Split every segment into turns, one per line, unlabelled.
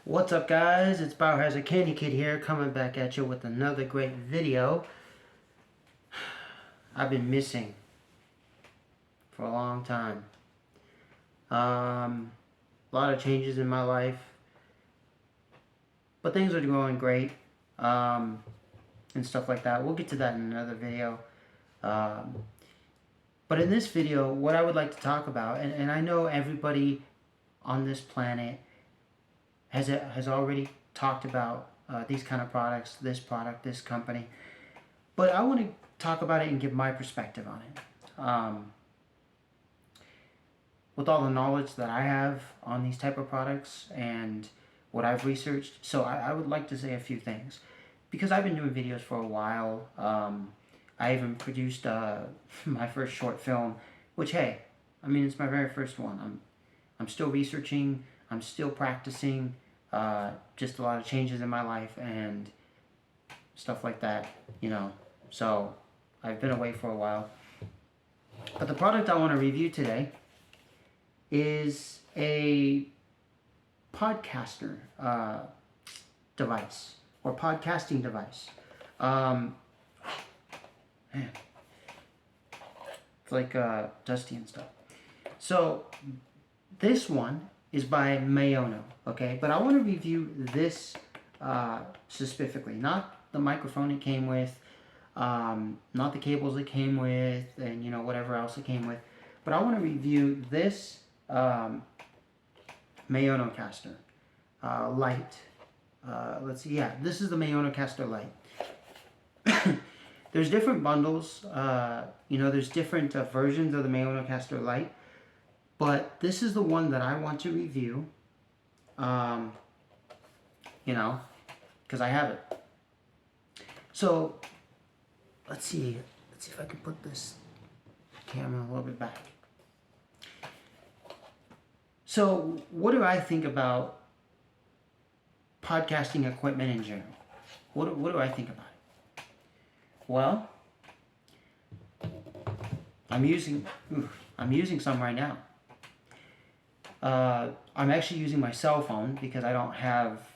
What's up, guys? It's Biohazard Candy Kid here, coming back at you with another great video. I've been missing for a long time. A lot of changes in my life, but things are going great, and stuff like that. We'll get to that in another video. But in this video, what I would like to talk about, and I know everybody on this planet has already talked about these kind of products, this product, this company, but I want to talk about it and give my perspective on it. With all the knowledge that I have on these type of products and what I've researched, so I would like to say a few things, because I've been doing videos for a while. I even produced my first short film, which, hey, I mean, it's my very first one. I'm still researching, I'm still practicing, just a lot of changes in my life and stuff like that, you know. So I've been away for a while. But the product I want to review today is a podcaster device, or podcasting device. Man, it's like dusty and stuff. So this one is by Maono, okay? But I want to review this specifically, not the microphone it came with, not the cables it came with, and you know, whatever else it came with. But I want to review this Maono caster Lite. Let's see, yeah, this is the Maono caster Lite. There's different bundles, you know, there's different versions of the Maono caster Lite, but this is the one that I want to review, you know, because I have it. So let's see if I can put this camera a little bit back. So what do I think about podcasting equipment in general? What do I think about it? Well, I'm using some right now. I'm actually using my cell phone because I don't have,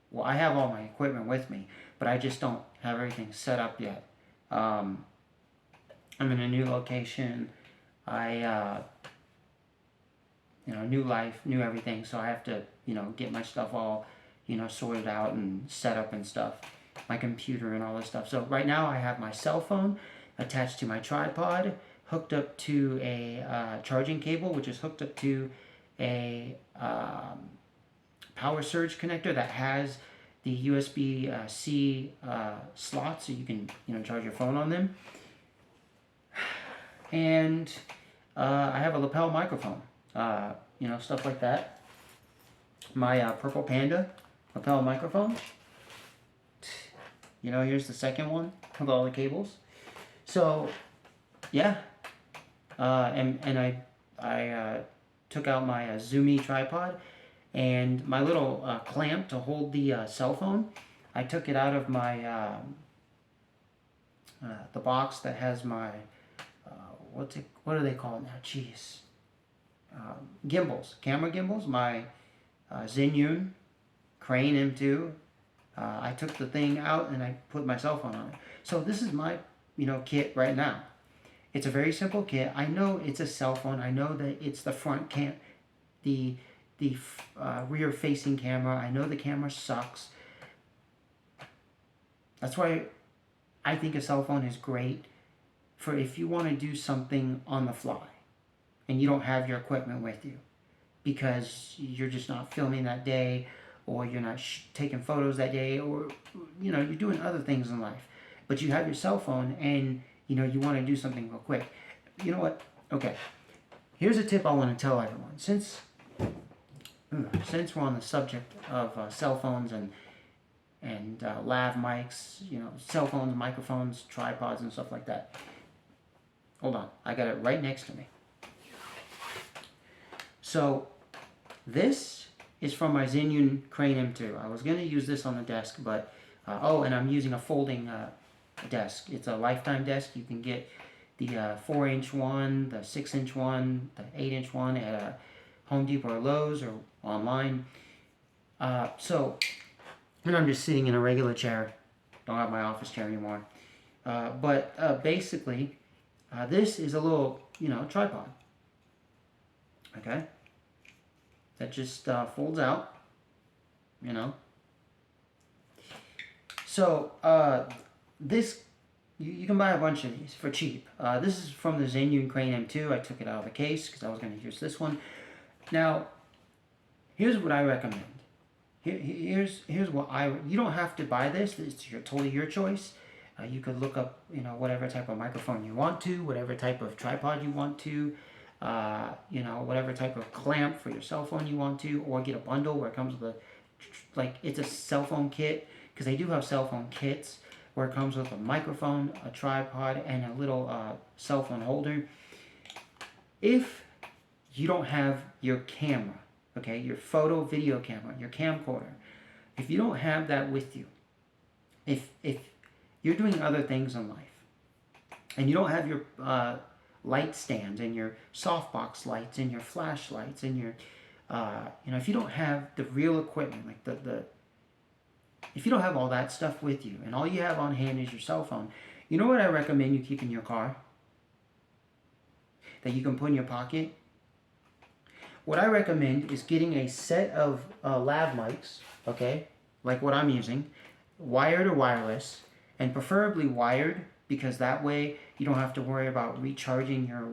well, I have all my equipment with me, but I just don't have everything set up yet. I'm in a new location. You know, new life, new everything, so I have to, you know, get my stuff all, you know, sorted out and set up and stuff, my computer and all this stuff. So right now I have my cell phone attached to my tripod, hooked up to a charging cable, which is hooked up to a power surge connector that has the USB-C slot, so you can, you know, charge your phone on them. And I have a lapel microphone, you know, stuff like that. My Purple Panda lapel microphone. You know, here's the second one with all the cables. So, yeah. And I took out my Zoomy tripod, and my little clamp to hold the cell phone. I took it out of my the box that has my what are they called now? Jeez, gimbals, camera gimbals. My Zhiyun Crane M2. I took the thing out and I put my cell phone on it. So this is my, you know, kit right now. It's a very simple kit. I know it's a cell phone. I know that it's the front the rear facing camera. I know the camera sucks. That's why I think a cell phone is great for if you want to do something on the fly and you don't have your equipment with you because you're just not filming that day, or you're not taking photos that day, or, you know, you're doing other things in life, but you have your cell phone and, you know, you want to do something real quick. You know what? Okay. Here's a tip I want to tell everyone. Since we're on the subject of cell phones and lav mics, you know, cell phones, microphones, tripods, and stuff like that. Hold on. I got it right next to me. So this is from my Zhiyun Crane M2. I was going to use this on the desk, but, oh, and I'm using a folding desk. It's a lifetime desk. You can get the 4-inch one, the 6-inch one, the 8-inch one at Home Depot or Lowe's or online. And I'm just sitting in a regular chair. Don't have my office chair anymore. Basically, this is a little, tripod. Okay? That just folds out, you know. So, this, you can buy a bunch of these for cheap. This is from the Zen Crane M2. I took it out of the case because I was going to use this one. Now, here's what I recommend. Here's what you don't have to buy this. It's totally your choice. You could look up, whatever type of microphone you want to, whatever type of tripod you want to, whatever type of clamp for your cell phone you want to, or get a bundle where it comes with it's a cell phone kit, because they do have cell phone kits where it comes with a microphone, a tripod, and a little cell phone holder. If you don't have your camera, okay, your photo video camera, your camcorder, if you don't have that with you, if you're doing other things in life and you don't have your light stands and your softbox lights and your flashlights and your if you don't have the real equipment, like if you don't have all that stuff with you and all you have on hand is your cell phone, you know what I recommend you keep in your car that you can put in your pocket? What I recommend is getting a set of lav mics, okay, like what I'm using, wired or wireless, and preferably wired, because that way you don't have to worry about recharging your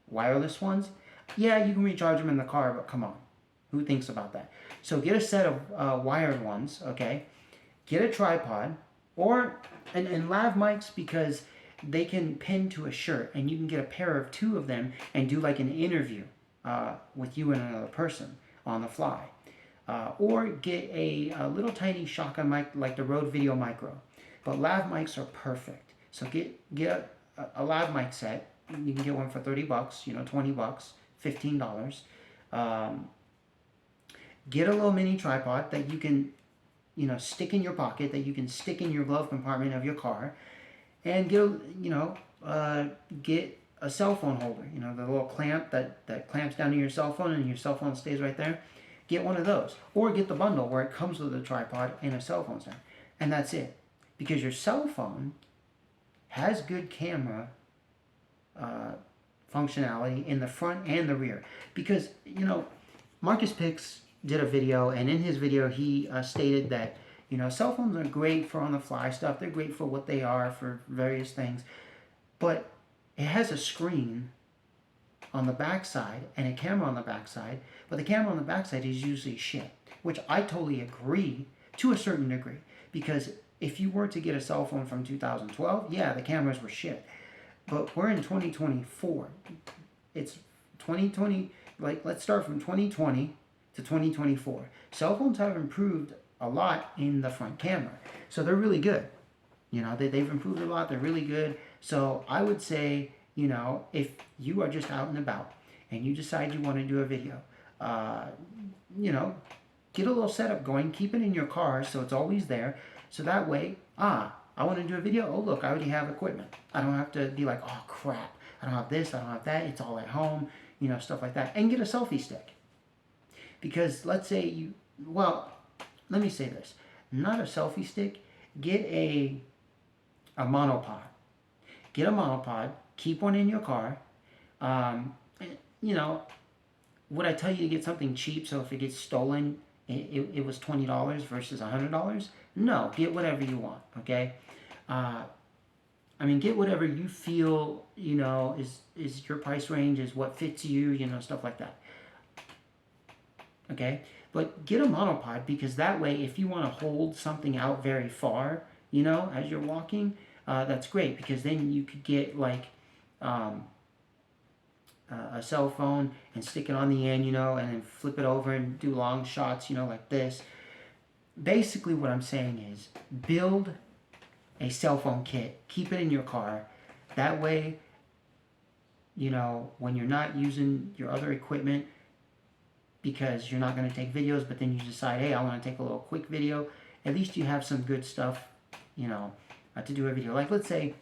wireless ones. Yeah, you can recharge them in the car, but come on, who thinks about that? So get a set of wired ones, okay? Get a tripod, and lav mics, because they can pin to a shirt, and you can get a pair of 2 of them and do like an interview with you and another person on the fly. Or get a little tiny shotgun mic like the Rode Video Micro. But lav mics are perfect. So get a lav mic set. You can get one for $30, $20, $15. Get a little mini tripod that you can, stick in your pocket, that you can stick in your glove compartment of your car, and get a cell phone holder. The little clamp that clamps down to your cell phone, and your cell phone stays right there. Get one of those, or get the bundle where it comes with a tripod and a cell phone stand, and that's it. Because your cell phone has good camera functionality in the front and the rear. Because, Marcus Pix did a video, and in his video he stated that, cell phones are great for on-the-fly stuff. They're great for what they are, for various things. But it has a screen on the backside and a camera on the backside. But the camera on the backside is usually shit, which I totally agree to a certain degree. Because if you were to get a cell phone from 2012, yeah, the cameras were shit. But we're in 2024. It's 2020, let's start from 2020 to 2024. Cell phones have improved a lot in the front camera. So they're really good. They've improved a lot. They're really good. So I would say, if you are just out and about and you decide you want to do a video, get a little setup going. Keep it in your car so it's always there. So that way, I want to do a video. Oh, look, I already have equipment. I don't have to be like, oh, crap. I don't have this. I don't have that. It's all at home, stuff like that. And get a selfie stick. Because let's say let me say this. Not a selfie stick. Get a monopod. Get a monopod. Keep one in your car. Would I tell you to get something cheap so if it gets stolen, it was $20 versus $100? No, get whatever you want, okay? Get whatever you feel, is your price range, is what fits you, stuff like that. Okay? But get a monopod, because that way, if you want to hold something out very far, as you're walking, that's great, because then you could get, a cell phone and stick it on the end, and then flip it over and do long shots, like this. Basically what I'm saying is build a cell phone kit. Keep it in your car. That way, when you're not using your other equipment because you're not going to take videos, but then you decide, hey, I want to take a little quick video, at least you have some good stuff, to do a video. Like, let's say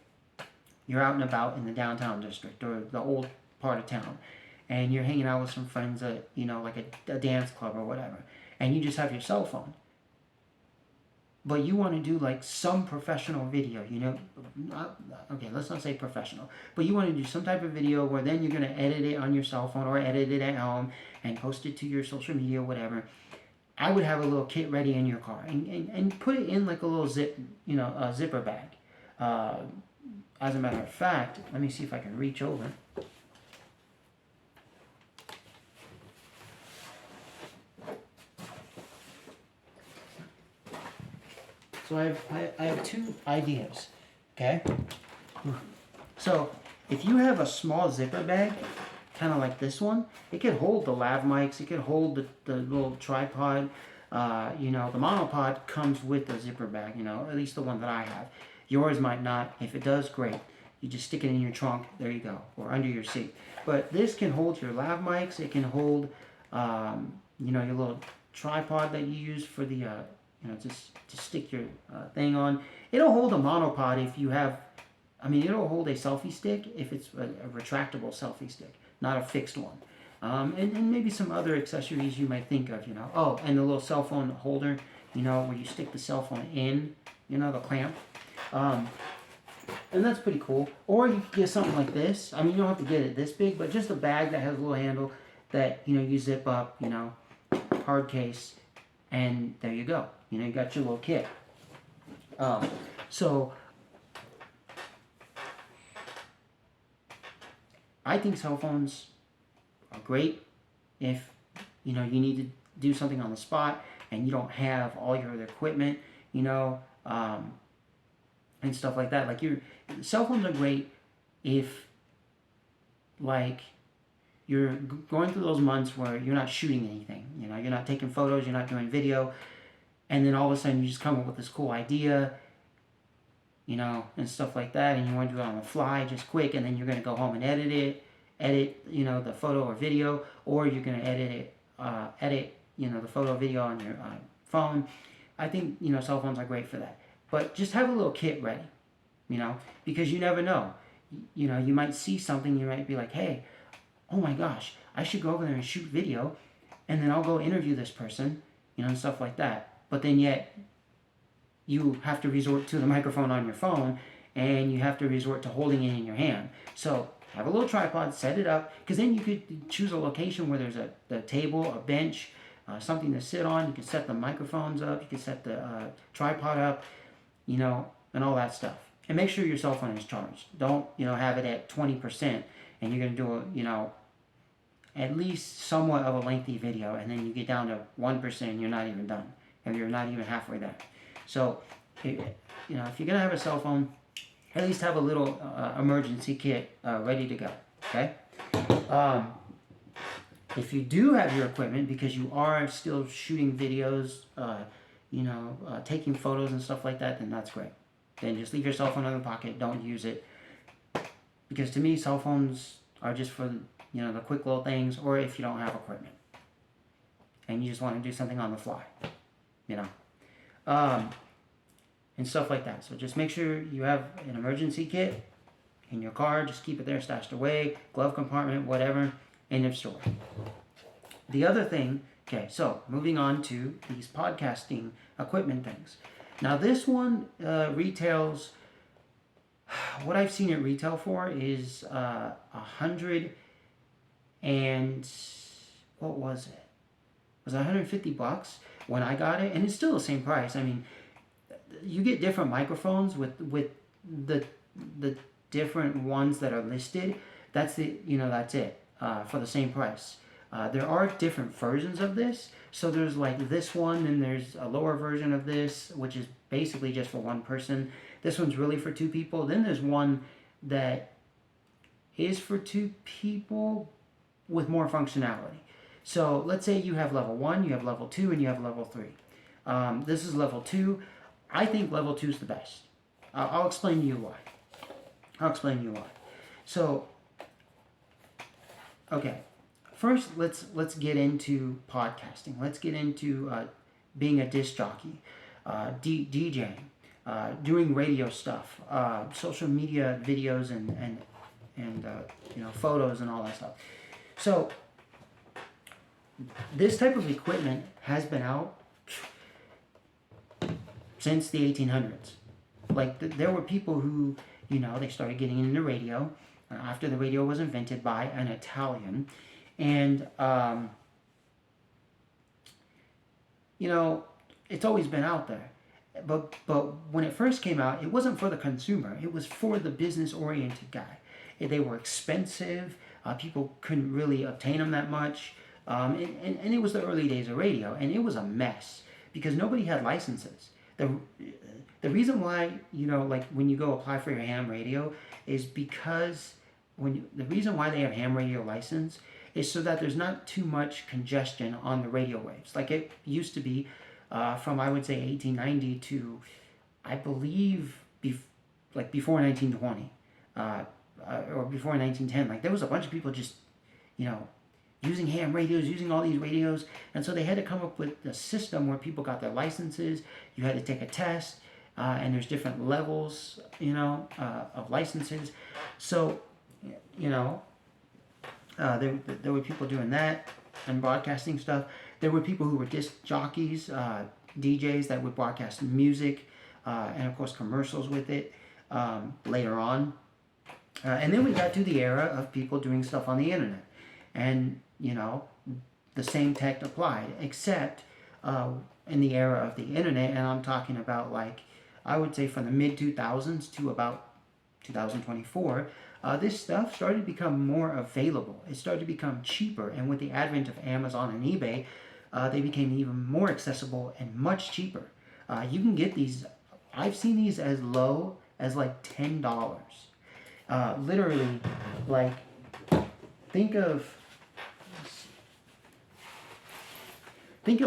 you're out and about in the downtown district or the old part of town, and you're hanging out with some friends at, like a dance club or whatever, and you just have your cell phone, but you want to do like some professional video, okay, let's not say professional, but you want to do some type of video where then you're going to edit it on your cell phone or edit it at home and post it to your social media, whatever. I would have a little kit ready in your car and put it in like a little zipper bag. As a matter of fact, let me see if I can reach over. So I have two ideas, okay? So if you have a small zipper bag, kind of like this one, it could hold the lav mics, it could hold the little tripod. The monopod comes with the zipper bag, at least the one that I have. Yours might not. If it does, great. You just stick it in your trunk, there you go, or under your seat. But this can hold your lav mics, it can hold, your little tripod that you use for the, just to stick your thing on. It'll hold a monopod if you have, it'll hold a selfie stick if it's a retractable selfie stick, not a fixed one. And maybe some other accessories you might think of, Oh, and the little cell phone holder, where you stick the cell phone in, the clamp. And that's pretty cool. Or you could get something like this. You don't have to get it this big, but just a bag that has a little handle that, you zip up, hard case, and there you go. You got your little kit. So I think cell phones are great if, you need to do something on the spot and you don't have all your other equipment, and stuff like that. Like, your cell phones are great if, like, you're going through those months where you're not shooting anything. You're not taking photos, you're not doing video, and then all of a sudden you just come up with this cool idea, and stuff like that, and you want to do it on the fly, just quick, and then you're going to go home and edit, the photo or video, or you're going to edit the photo or video on your phone. I think, cell phones are great for that. But just have a little kit ready, because you never know. You might see something, you might be like, hey, oh my gosh, I should go over there and shoot video, and then I'll go interview this person, and stuff like that. But then yet, you have to resort to the microphone on your phone, and you have to resort to holding it in your hand. So have a little tripod, set it up, because then you could choose a location where there's a table, a bench, something to sit on. You can set the microphones up, you can set the tripod up, and all that stuff. And make sure your cell phone is charged. Don't, have it at 20% and you're going to do at least somewhat of a lengthy video, and then you get down to 1% and you're not even done. And you're not even halfway there. So, if you're going to have a cell phone, at least have a little emergency kit ready to go, okay? If you do have your equipment, because you are still shooting videos, taking photos and stuff like that, then that's great. Then just leave your cell phone in the pocket. Don't use it. Because to me, cell phones are just for, the quick little things, or if you don't have equipment. And you just want to do something on the fly, and stuff like that. So just make sure you have an emergency kit in your car. Just keep it there stashed away, glove compartment, whatever, end of story. The other thing, okay, so moving on to these podcasting equipment things. Now this one retails, what I've seen it retail for is $100 and, what was it? It was $150 when I got it, and it's still the same price. You get different microphones with the different ones that are listed. That's it for the same price. There are different versions of this. So there's like this one, and there's a lower version of this, which is basically just for one person. This one's really for two people. Then there's one that is for two people with more functionality. So let's say you have level 1, you have level 2, and you have level 3. This is level 2. I think level 2 is the best. I'll explain to you why. So, okay. First, let's get into podcasting. Let's get into being a disc jockey, DJing, doing radio stuff, social media videos, and photos and all that stuff. So this type of equipment has been out since the 1800s. Like there were people who, they started getting into radio after the radio was invented by an Italian, and it's always been out there. But when it first came out, it wasn't for the consumer. It was for the business-oriented guy. They were expensive. People couldn't really obtain them that much. And it was the early days of radio, and it was a mess because nobody had licenses. The reason why, like when you go apply for your ham radio is because the reason why they have ham radio license is so that there's not too much congestion on the radio waves. Like it used to be from, I would say, 1890 to, I believe, before 1920 or before 1910. Like there was a bunch of people just, using ham radios, using all these radios. And so they had to come up with a system where people got their licenses. You had to take a test, and there's different levels, of licenses. So, there were people doing that and broadcasting stuff. There were people who were disc jockeys, DJs that would broadcast music, and of course commercials with it later on. And then we got to the era of people doing stuff on the internet. And, the same tech applied, except in the era of the internet, and I'm talking about I would say from the mid-2000s to about 2024, this stuff started to become more available. It started to become cheaper, and with the advent of Amazon and eBay, they became even more accessible and much cheaper. You can get these, I've seen these as low as $10. Literally, think of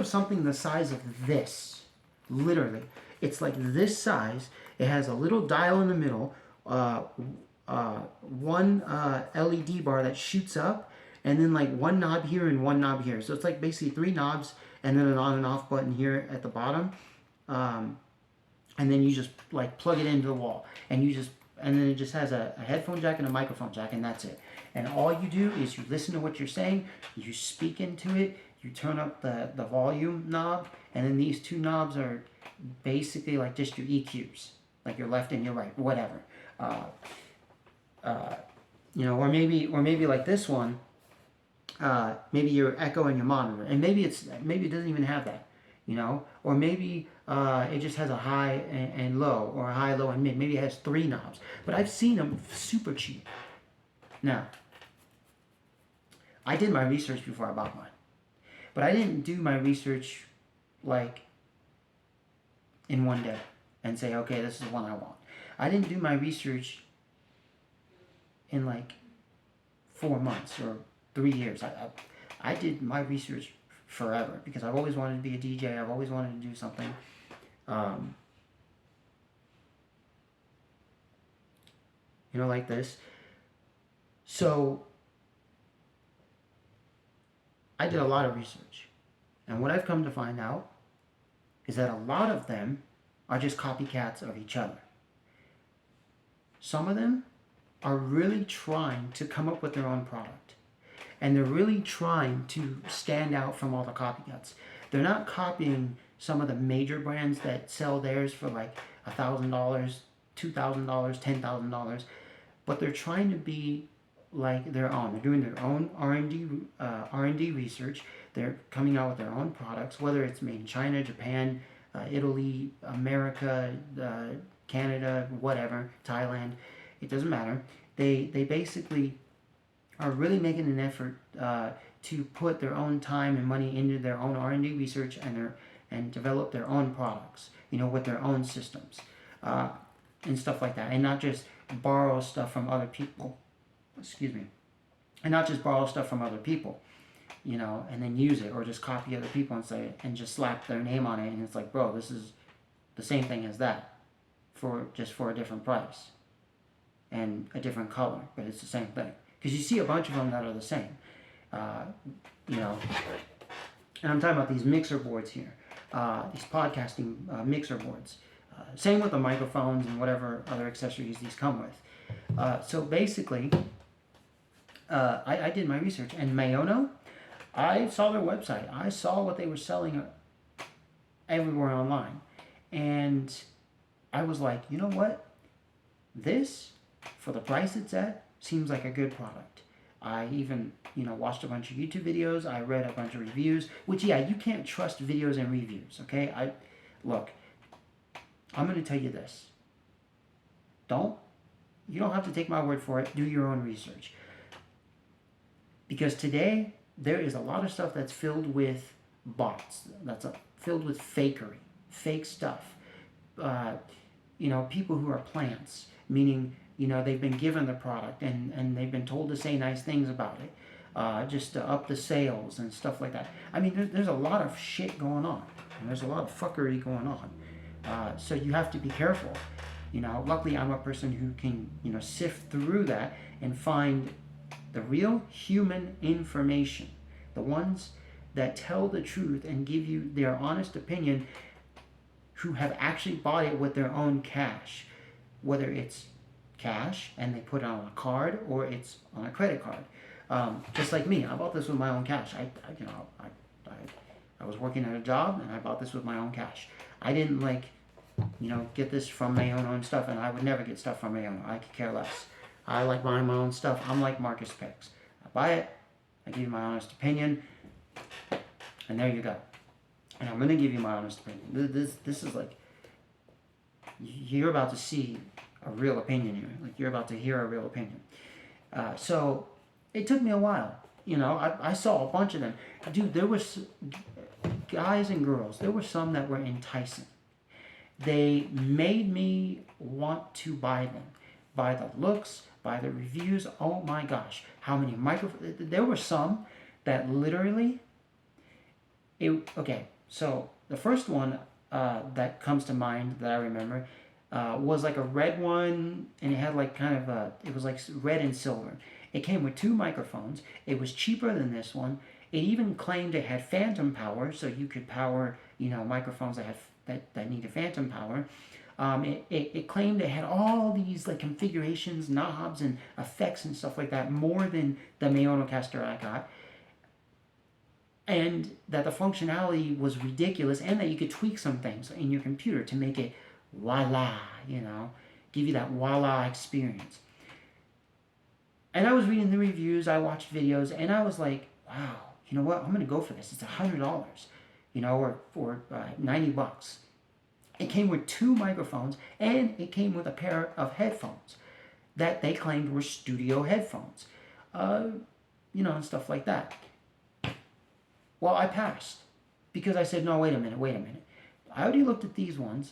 something the size of this. Literally, it's like this size. It has a little dial in the middle, one LED bar that shoots up, and then one knob here and one knob here. So it's basically 3 knobs and then an on and off button here at the bottom, and then you just plug it into the wall, and then it just has a headphone jack and a microphone jack, and that's it. And all you do is you listen to what you're saying, you speak into it, you turn up the volume knob, and then these 2 knobs are basically just your EQs, your left and your right, whatever. Or maybe like this one, maybe your echo and your monitor, and maybe it doesn't even have that, or maybe it just has a high and low, or a high, low, and mid. Maybe it has 3 knobs, but I've seen them super cheap. Now, I did my research before I bought mine, but I didn't do my research in one day and say, okay, this is the one I want. I didn't do my research in 4 months or 3 years. I did my research forever because I've always wanted to be a DJ. I've always wanted to do something. Like this. So I did a lot of research. And what I've come to find out is that a lot of them are just copycats of each other. Some of them are really trying to come up with their own product. And they're really trying to stand out from all the copycats. They're not copying some of the major brands that sell theirs for $1,000, $2,000, $10,000, but they're trying to be like their own. They're doing their own R&D research. They're coming out with their own products, whether it's made in China, Japan, Italy, America, Canada, whatever, Thailand. It doesn't matter. They basically are really making an effort to put their own time and money into their own R&D research and develop their own products, with their own systems and stuff like that, and not just borrow stuff from other people. Excuse me. And not just borrow stuff from other people, and then use it, or just copy other people and just slap their name on it, and it's bro, this is the same thing as that, for a different price and a different color, but it's the same thing. Because you see a bunch of them that are the same, and I'm talking about these mixer boards here, these podcasting mixer boards. Same with the microphones and whatever other accessories these come with. So basically, I did my research, and Maono, I saw their website. I saw what they were selling everywhere online. And I was like, you know what? This, for the price it's at, seems like a good product. I even, watched a bunch of YouTube videos. I read a bunch of reviews, which, yeah, you can't trust videos and reviews, okay? Look, I'm going to tell you this. You don't have to take my word for it. Do your own research. Because today, there is a lot of stuff that's filled with bots. Filled with fakery, fake stuff. People who are plants, meaning, they've been given the product and they've been told to say nice things about it, just to up the sales and stuff like that. I mean, there's a lot of shit going on. And there's a lot of fuckery going on. So you have to be careful. Luckily I'm a person who can, sift through that and find the real human information. The ones that tell the truth and give you their honest opinion, who have actually bought it with their own cash. Whether it's cash and they put it on a card or it's on a credit card. Just like me, I bought this with my own cash. I was working at a job and I bought this with my own cash. I didn't get this from Maono and stuff, and I would never get stuff from Maono. I could care less. I like buying my own stuff. I'm like Marcus Picks. I buy it, I give you my honest opinion, and there you go. And I'm going to give you my honest opinion. This is like, you're about to see a real opinion here. Like, you're about to hear a real opinion. So it took me a while. I saw a bunch of them. Dude, there was guys and girls. There were some that were enticing. They made me want to buy them. By the looks, by the reviews. Oh my gosh. How many microphones. There were some that literally... Okay, so the first one that comes to mind that I remember was like a red one, and it had like it was like red and silver. It came with 2 microphones. It was cheaper than this one. It even claimed it had phantom power, so you could power, microphones that needed phantom power. It claimed it had all these like configurations, knobs, and effects and stuff like that, more than the Maono caster I got. And that the functionality was ridiculous, and that you could tweak some things in your computer to make it voila, give you that voila experience. And I was reading the reviews, I watched videos, and I was like, wow, you know what, I'm going to go for this. It's $100, or $90. It came with 2 microphones, and it came with a pair of headphones that they claimed were studio headphones, and stuff like that. Well, I passed, because I said, no, wait a minute. I already looked at these ones.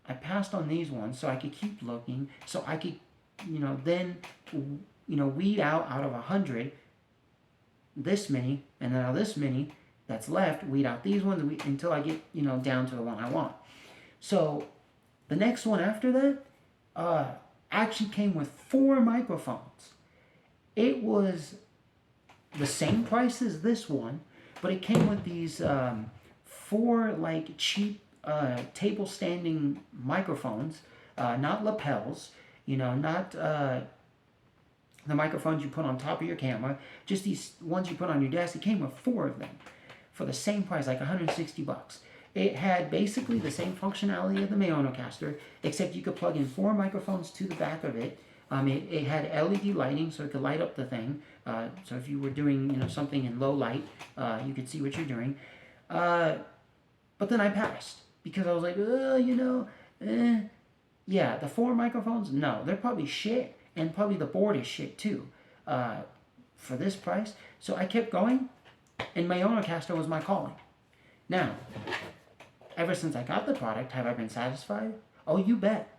I passed on these ones so I could keep looking, so I could, then, weed out of 100, this many, and then out of this many that's left, weed out these ones until I get, down to the one I want. So the next one after that actually came with 4 microphones. It was the same price as this one, but it came with these 4 like cheap table standing microphones, not lapels, not the microphones you put on top of your camera, just these ones you put on your desk. It came with 4 of them for the same price, like $160. It had basically the same functionality of the Maono caster, except you could plug in 4 microphones to the back of it. It had LED lighting, so it could light up the thing. So if you were doing something in low light, you could see what you're doing. But then I passed, because I was like, yeah, the 4 microphones, no, they're probably shit, and probably the board is shit too, for this price. So I kept going, and Maono caster was my calling. Now, ever since I got the product, have I been satisfied? Oh, you bet.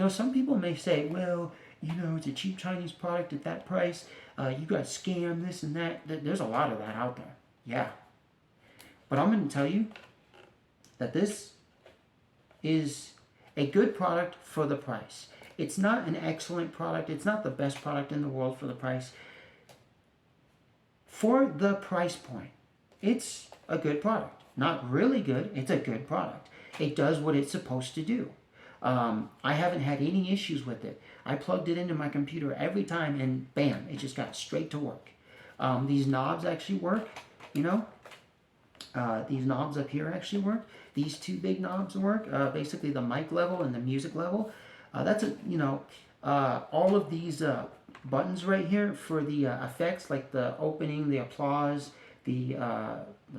Some people may say, well, it's a cheap Chinese product at that price. You got scammed, this and that. There's a lot of that out there. Yeah. But I'm going to tell you that this is a good product for the price. It's not an excellent product. It's not the best product in the world for the price. For the price point, it's a good product. Not really good. It's a good product. It does what it's supposed to do. I haven't had any issues with it. I plugged it into my computer every time, and bam, it just got straight to work. These knobs actually work. you know. These knobs up here actually work. These two big knobs work. Basically the mic level and the music level. That's a, you know, all of these buttons right here for the effects, like the opening, the applause, the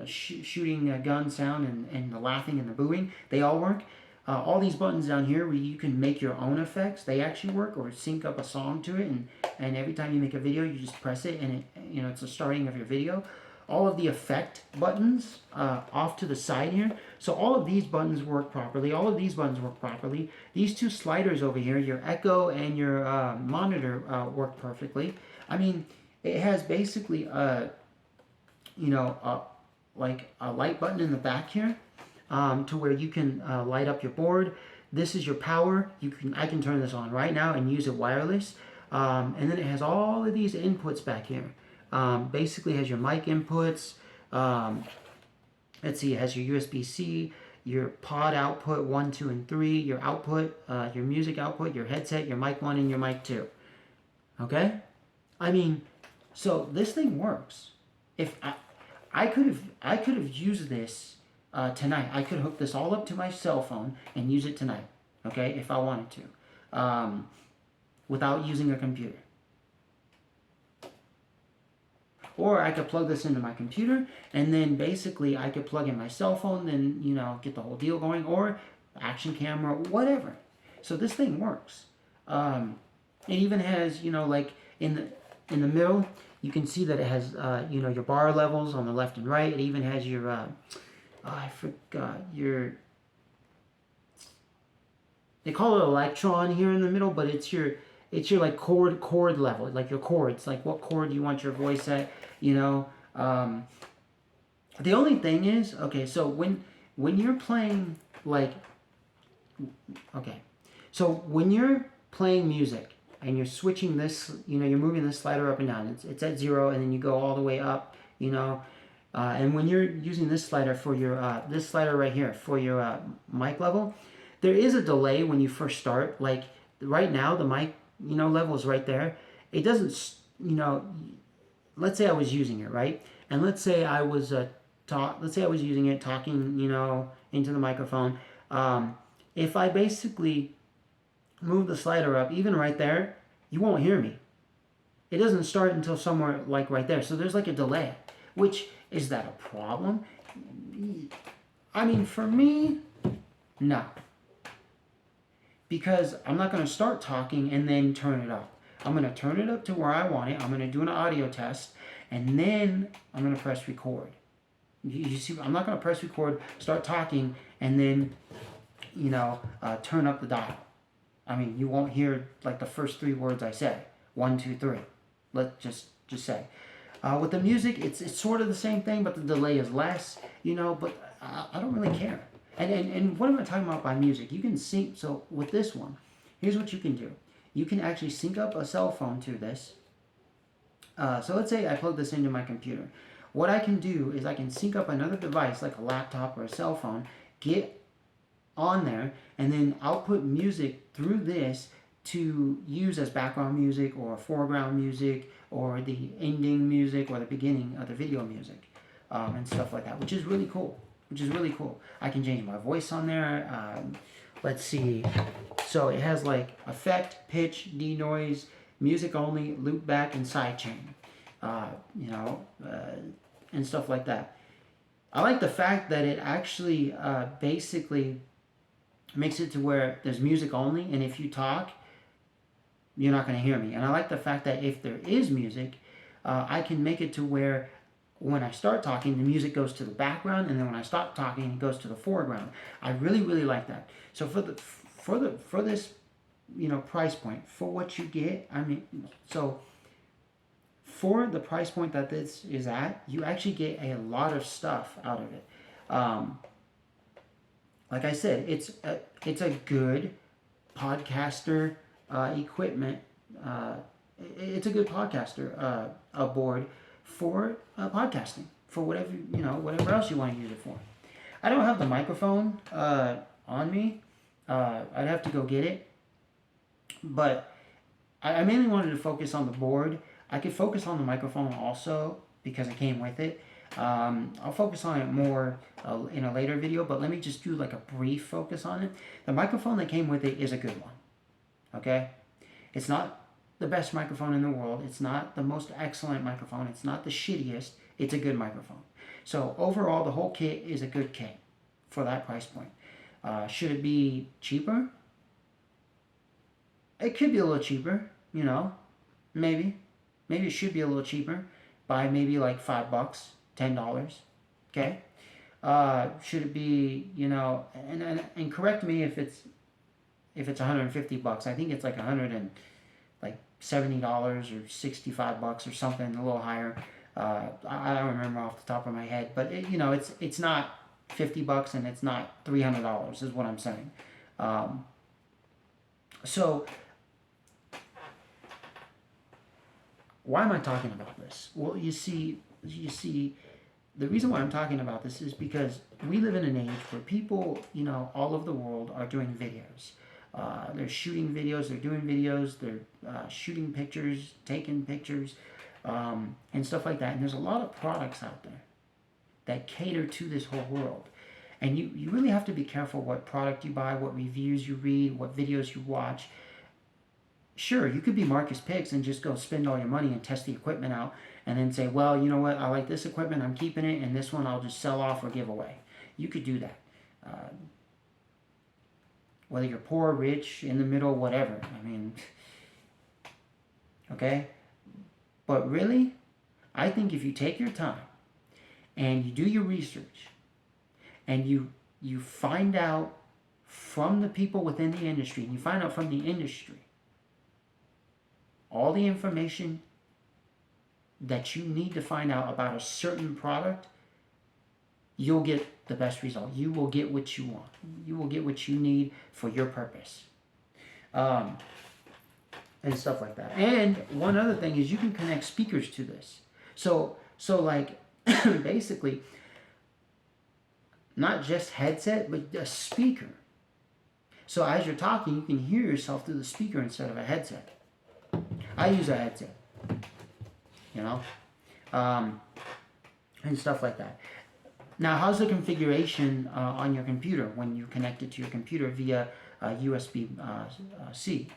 shooting a gun sound, and the laughing and the booing, they all work. All these buttons down here where you can make your own effects, they actually work, or sync up a song to it, and every time you make a video, you just press it, and it, you know, it's the starting of your video. All of the effect buttons off to the side here. So all of these buttons work properly. All of these buttons work properly. These two sliders over here, your echo and your monitor, work perfectly. I mean, it has basically you know, like a light button in the back here, to where you can light up your board. This is your power. I can turn this on right now and use it wireless. And then it has all of these inputs back here. Basically has your mic inputs. Let's see, it has your USB-C, your pod output 1, 2, and 3, your output, your music output, your headset, your mic 1, and your mic 2. Okay? I mean, so this thing works. If I could have used this tonight. I could hook this all up to my cell phone and use it tonight. Okay, if I wanted to, without using a computer. Or I could plug this into my computer, and then basically I could plug in my cell phone, then, you know, get the whole deal going, or action camera, whatever. So this thing works. It even has, you know, like in the middle, you can see that it has, you know, your bar levels on the left and right. It even has your, I forgot, they call it electron here in the middle, but it's your like chord level, like your chords, like what chord you want your voice at, you know. The only thing is, okay, so when you're playing, like, okay, so when you're playing music and you're switching this, you know, you're moving this slider up and down, it's at 0, and then you go all the way up, you know. And when you're using this slider for your, this slider right here for your mic level, there is a delay when you first start. Like right now, the mic, you know, level is right there. It doesn't, you know, let's say I was using it, right? And let's say I was let's say I was using it, talking, you know, into the microphone. If I basically move the slider up, even right there, you won't hear me. It doesn't start until somewhere like right there. So there's like a delay, which, is that a problem? I mean, for me, no. Because I'm not going to start talking and then turn it up. I'm going to turn it up to where I want it. I'm going to do an audio test, and then I'm going to press record. You see, I'm not going to press record, start talking, and then, you know, turn up the dial. I mean, you won't hear like the first 3 words I say. 1, 2, 3. Let's just say. With the music, it's sort of the same thing, but the delay is less, you know, but I don't really care. And what am I talking about by music? You can sync, so with this one, here's what you can do. You can actually sync up a cell phone to this. So let's say I plug this into my computer. What I can do is I can sync up another device, like a laptop or a cell phone, get on there, and then output music through this to use as background music or foreground music or the ending music or the beginning of the video music, and stuff like that, which is really cool. I can change my voice on there. Let's see. So it has like effect, pitch, denoise, music only, loop back, and sidechain. You know, and stuff like that. I like the fact that it actually basically makes it to where there's music only, and if you talk, you're not going to hear me. And I like the fact that if there is music, I can make it to where when I start talking, the music goes to the background, and then when I stop talking, it goes to the foreground. I really, really like that. So for this, you know, price point, for what you get, I mean, so for the price point that this is at, you actually get a lot of stuff out of it. Like I said, it's a good podcaster equipment. It's a good podcaster board for podcasting, for whatever, you know, whatever else you want to use it for. I don't have the microphone on me. I'd have to go get it. But I mainly wanted to focus on the board. I could focus on the microphone also because it came with it. I'll focus on it more in a later video, but let me just do like a brief focus on it. The microphone that came with it is a good one. Okay? It's not the best microphone in the world. It's not the most excellent microphone. It's not the shittiest. It's a good microphone. So overall, the whole kit is a good kit for that price point. Should it be cheaper? It could be a little cheaper, you know, maybe. Maybe it should be a little cheaper by maybe like $5, $10. Okay? Should it be, you know, and correct me if it's $150. I think it's like $170 or $65 or something, a little higher. I don't remember off the top of my head, but it, you know, it's not $50 and it's not $300 is what I'm saying. So why am I talking about this? Well, you see, the reason why I'm talking about this is because we live in an age where people, you know, all over the world are doing videos. They're shooting videos, they're doing videos, they're shooting pictures, taking pictures, and stuff like that. And there's a lot of products out there that cater to this whole world. And you really have to be careful what product you buy, what reviews you read, what videos you watch. Sure, you could be Marcus Picks and just go spend all your money and test the equipment out and then say, well, you know what, I like this equipment, I'm keeping it, and this one I'll just sell off or give away. You could do that. Whether you're poor, rich, in the middle, whatever. I mean, okay? But really, I think if you take your time and you do your research and you find out from the people within the industry, and you find out from the industry all the information that you need to find out about a certain product, you'll get the best result. You will get what you want. You will get what you need for your purpose. And stuff like that. And one other thing is you can connect speakers to this. So like, basically, not just headset, but a speaker. So as you're talking, you can hear yourself through the speaker instead of a headset. I use a headset, you know, and stuff like that. Now, how's the configuration on your computer when you connect it to your computer via USB-C?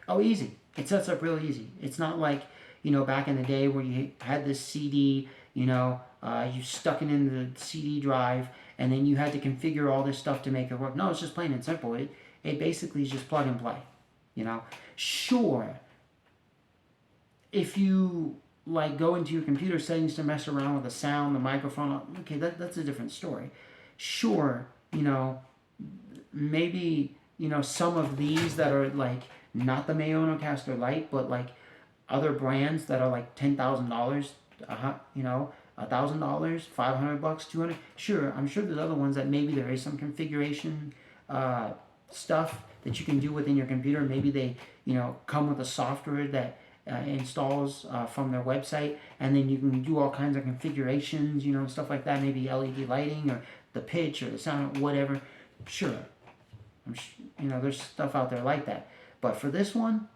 Oh, easy. It sets up real easy. It's not like, you know, back in the day where you had this CD, you know, you stuck it in the CD drive, and then you had to configure all this stuff to make it work. No, it's just plain and simple. It basically is just plug and play, you know. Sure, if you like go into your computer settings to mess around with the sound, the microphone, okay, that's a different story. Sure, you know, maybe, you know, some of these that are like not the Maono Caster Lite, but like other brands that are like $10,000, you know, $1,000, $500, $200. Sure, I'm sure there's other ones that maybe there is some configuration stuff that you can do within your computer. Maybe they, you know, come with a software that installs from their website, and then you can do all kinds of configurations, you know, stuff like that. Maybe LED lighting or the pitch or the sound, whatever. Sure, you know, there's stuff out there like that. But for this one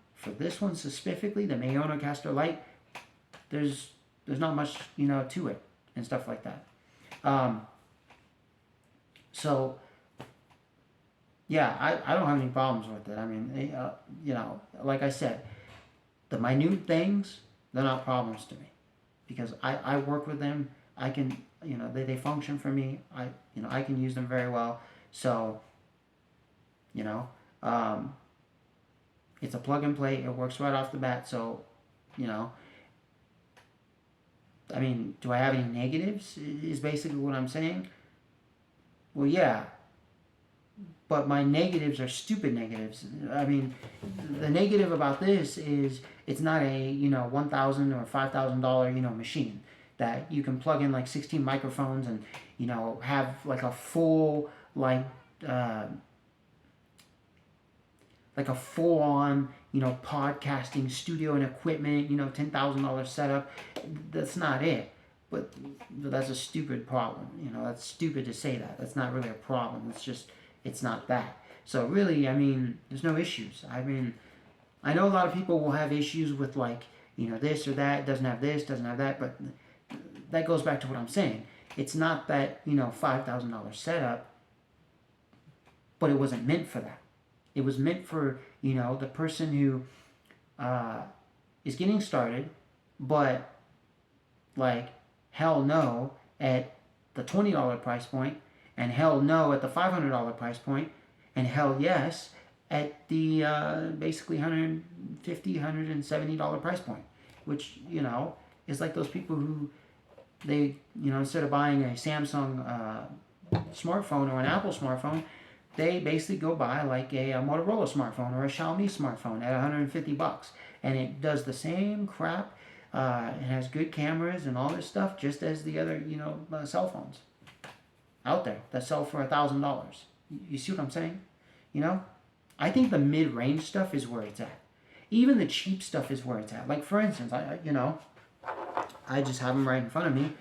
specifically, the Maono Caster Lite, there's not much, you know, to it and stuff like that. So yeah, I don't have any problems with it. I mean, you know, like I said, the minute things, they're not problems to me, because I work with them. I can, you know, they function for me. I can use them very well. So, you know, it's a plug and play. It works right off the bat. So, you know, I mean, do I have any negatives? Is basically what I'm saying. Well, yeah. But my negatives are stupid negatives. I mean, the negative about this is it's not a, you know, $1,000 or $5,000, you know, machine that you can plug in like 16 microphones and, you know, have like a full, like a full-on, you know, podcasting studio and equipment, you know, $10,000 setup. That's not it. But that's a stupid problem. You know, that's stupid to say that. That's not really a problem. It's just, it's not that. So really, I mean, there's no issues. I mean, I know a lot of people will have issues with, like, you know, this or that, doesn't have this, doesn't have that, but that goes back to what I'm saying. It's not that, $5,000 setup, but it wasn't meant for that. It was meant for, the person who is getting started, but like hell no at the $20 price point, and hell no at the $500 price point, and hell yes at the basically $150, $170 price point, which, is like those people who they, instead of buying a Samsung smartphone or an Apple smartphone, they basically go buy like a Motorola smartphone or a Xiaomi smartphone at $150, and it does the same crap. It has good cameras and all this stuff, just as the other, cell phones out there that sell for $1,000. You see what I'm saying? I think the mid-range stuff is where it's at. Even the cheap stuff is where it's at. Like, for instance, I just have them right in front of me.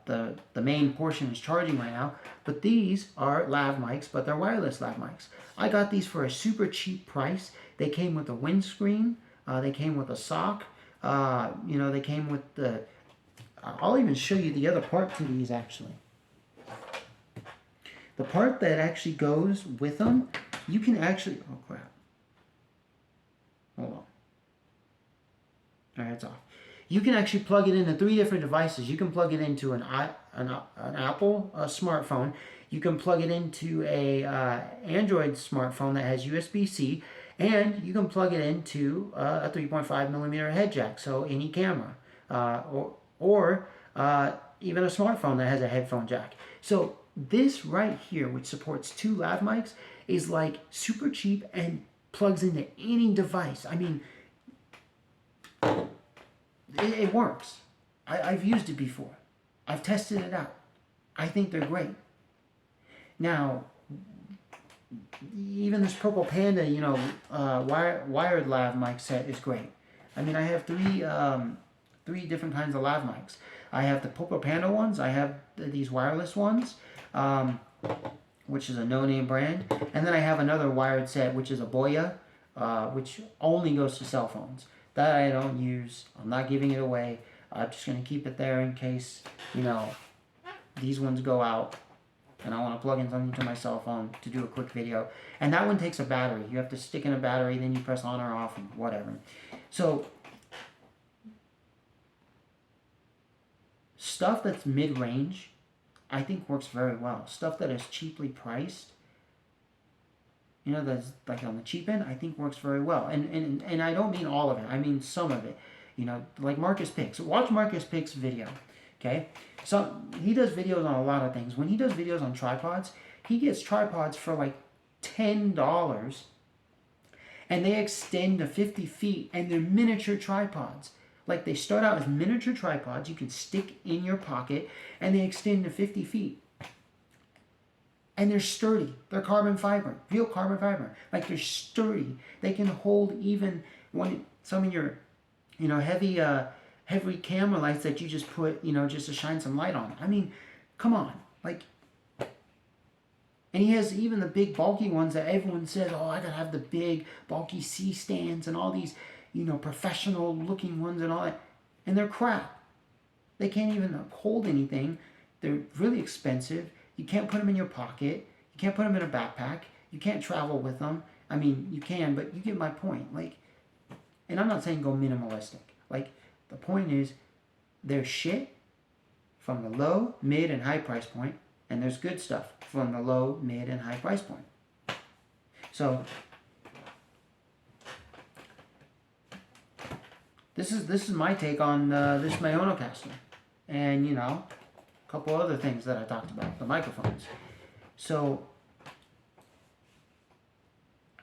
The main portion is charging right now, but these are lav mics, but they're wireless lav mics. I got these for a super cheap price. They came with a windscreen. They came with a sock. They came with the... I'll even show you the other part to these, actually. The part that actually goes with them, you can actually... Oh, crap. Hold on. All right, it's off. You can actually plug it into 3 different devices. You can plug it into an Apple smartphone. You can plug it into a Android smartphone that has USB-C. And you can plug it into a 3.5 millimeter head jack, so any camera, or even a smartphone that has a headphone jack. So this right here, which supports 2 lav mics, is like super cheap and plugs into any device. I mean, it works. I've used it before. I've tested it out. I think they're great. Now, even this Purple Panda, wired lav mic set is great. I mean, I have 3 different kinds of lav mics. I have the Purple Panda ones. I have these wireless ones, which is a no-name brand. And then I have another wired set, which is a Boya, which only goes to cell phones. That I don't use. I'm not giving it away. I'm just going to keep it there in case, these ones go out and I want to plug in something to my cell phone to do a quick video. And that one takes a battery. You have to stick in a battery, then you press on or off and whatever. So, stuff that's mid-range, I think works very well. Stuff that is cheaply priced, that's like on the cheap end, I think works very well. And I don't mean all of it. I mean some of it. Like Marcus Picks. Watch Marcus Picks' video. Okay? So he does videos on a lot of things. When he does videos on tripods, he gets tripods for like $10, and they extend to 50 feet, and they're miniature tripods. Like, they start out as miniature tripods you can stick in your pocket, and they extend to 50 feet. And they're sturdy. They're carbon fiber, real carbon fiber. Like, they're sturdy. They can hold even some of your, heavy camera lights that you just put, just to shine some light on. I mean, come on. Like, and he has even the big bulky ones that everyone says, oh, I gotta have the big bulky C-stands and all these, professional looking ones and all that. And they're crap. They can't even hold anything. They're really expensive. You can't put them in your pocket. You can't put them in a backpack. You can't travel with them. I mean, you can, but you get my point. Like, and I'm not saying go minimalistic. Like, the point is, there's shit from the low, mid, and high price point, and there's good stuff from the low, mid, and high price point. So, this is my take on this Maono caster, and a couple other things that I talked about, the microphones. So,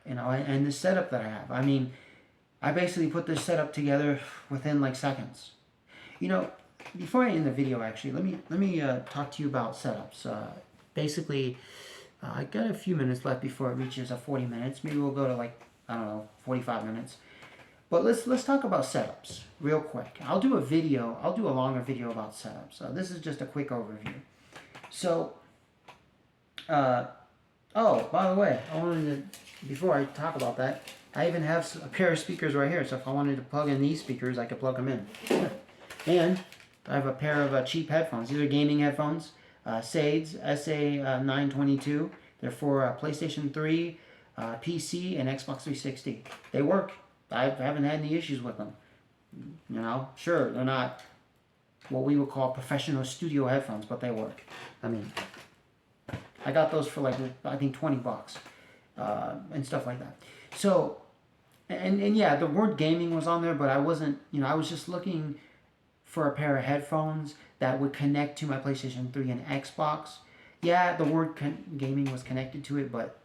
and the setup that I have. I mean, I basically put this setup together within like seconds. Before I end the video, actually, let me talk to you about setups. Basically, I got a few minutes left before it reaches 40 minutes. Maybe we'll go to like, I don't know, 45 minutes. But let's talk about setups real quick. I'll do a longer video about setups. This is just a quick overview. So, oh, by the way, before I talk about that, I even have a pair of speakers right here. So if I wanted to plug in these speakers, I could plug them in. And I have a pair of cheap headphones. These are gaming headphones, Sades SA922. They're for PlayStation 3, PC, and Xbox 360. They work. I haven't had any issues with them. You know, sure, they're not what we would call professional studio headphones, but they work. I mean, I got those for like, I think $20, and stuff like that. So, and yeah, the word gaming was on there, but I wasn't, you know, I was just looking for a pair of headphones that would connect to my PlayStation 3 and Xbox. Yeah, the word gaming was connected to it, but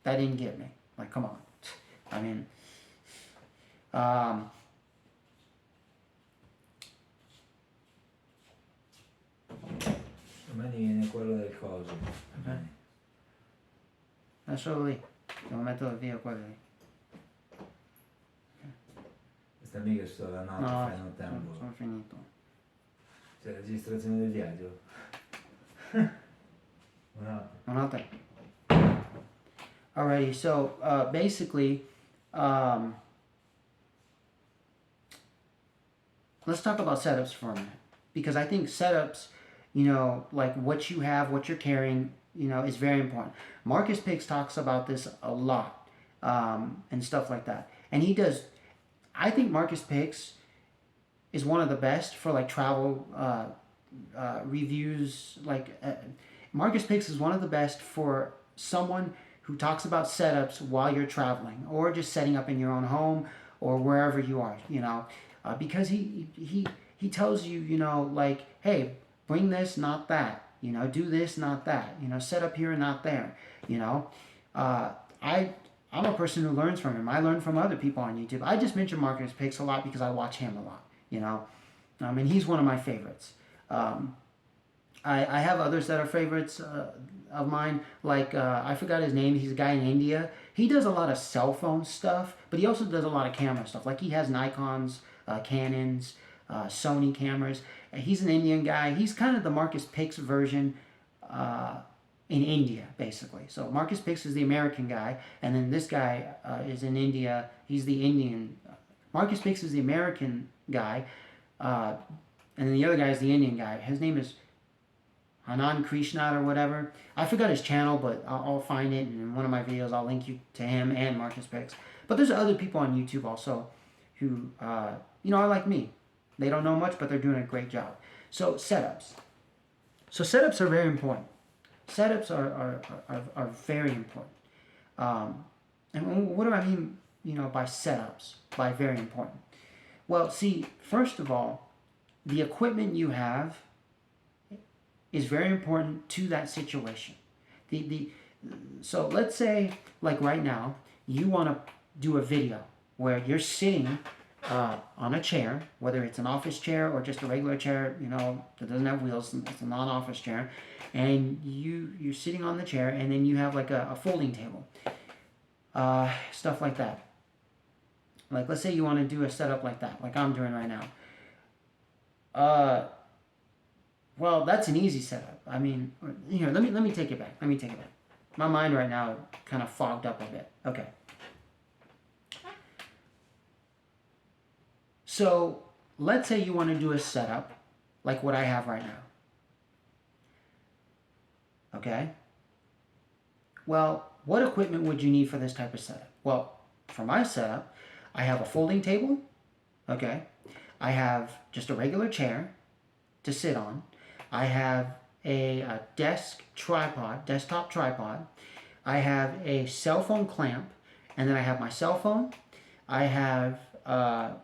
that didn't get me. Like, come on. I mean,
A me viene quello del coso.
ok. È solo lì. Devo metterlo via quello lì.
Questa mica sto da notte,
No,
fai non tempo.
sono finito.
C'è la registrazione del viaggio? No.
Nothing. Alrighty, so basically, let's talk about setups for a minute. Because I think setups, you know, like what you have, what you're carrying, you know, is very important. Marcus Picks talks about this a lot, and stuff like that. And he does, I think Marcus Picks is one of the best for like travel reviews. Marcus Picks is one of the best for someone who talks about setups while you're traveling or just setting up in your own home or wherever you are, you know, because he tells you, you know, like, hey, bring this, not that, you know, do this, not that, you know, set up here, not there, you know. I'm a person who learns from him. I learn from other people on YouTube. I just mention Marcus Picks a lot because I watch him a lot, you know. And he's one of my favorites. I have others that are favorites of mine, like, I forgot his name, he's a guy in India. He does a lot of cell phone stuff, but he also does a lot of camera stuff. Like, he has Nikons, Canons, Sony cameras. He's an Indian guy. He's kind of the Marcus Picks version in India, basically. So Marcus Picks is the American guy, and then this guy is in India. He's the Indian. Marcus Picks is the American guy, and then the other guy is the Indian guy. His name is Anand Krishna or whatever. I forgot his channel, but I'll find it, and in one of my videos I'll link you to him and Marcus Picks. But there's other people on YouTube also who, you know, are like me. They don't know much, but they're doing a great job. So setups. So setups are very important. Setups are very important. And what do I mean, you know, by setups, by very important? Well, see, first of all, the equipment you have is very important to that situation. So let's say, like right now, you want to do a video where you're sitting on a chair, whether it's an office chair or just a regular chair, you know, that doesn't have wheels, it's a non-office chair, and you're sitting on the chair, and then you have like a folding table, stuff like that. Like, let's say you want to do a setup like that, like I'm doing right now. Well, that's an easy setup. I mean, you know, let me take it back. My mind right now kind of fogged up a bit. Okay. So let's say you want to do a setup like what I have right now. Okay? Well, what equipment would you need for this type of setup? Well, for my setup, I have a folding table. Okay? I have just a regular chair to sit on. I have a desktop tripod. I have a cell phone clamp, and then I have my cell phone. I have a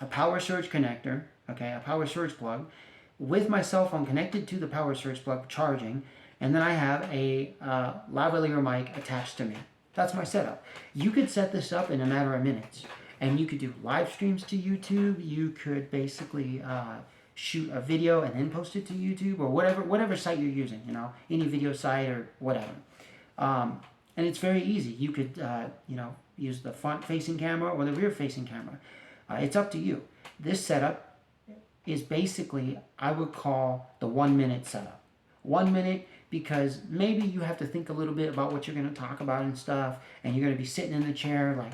power surge connector, okay, a power surge plug, with my cell phone connected to the power surge plug charging, and then I have a lavalier mic attached to me. That's my setup. You could set this up in a matter of minutes, and you could do live streams to YouTube. You could basically shoot a video and then post it to YouTube or whatever site you're using, you know, any video site or whatever. And it's very easy. You could, you know, use the front-facing camera or the rear-facing camera. It's up to you. This setup is basically, I would call the 1 minute setup. 1 minute because maybe you have to think a little bit about what you're going to talk about and stuff, and you're going to be sitting in the chair like,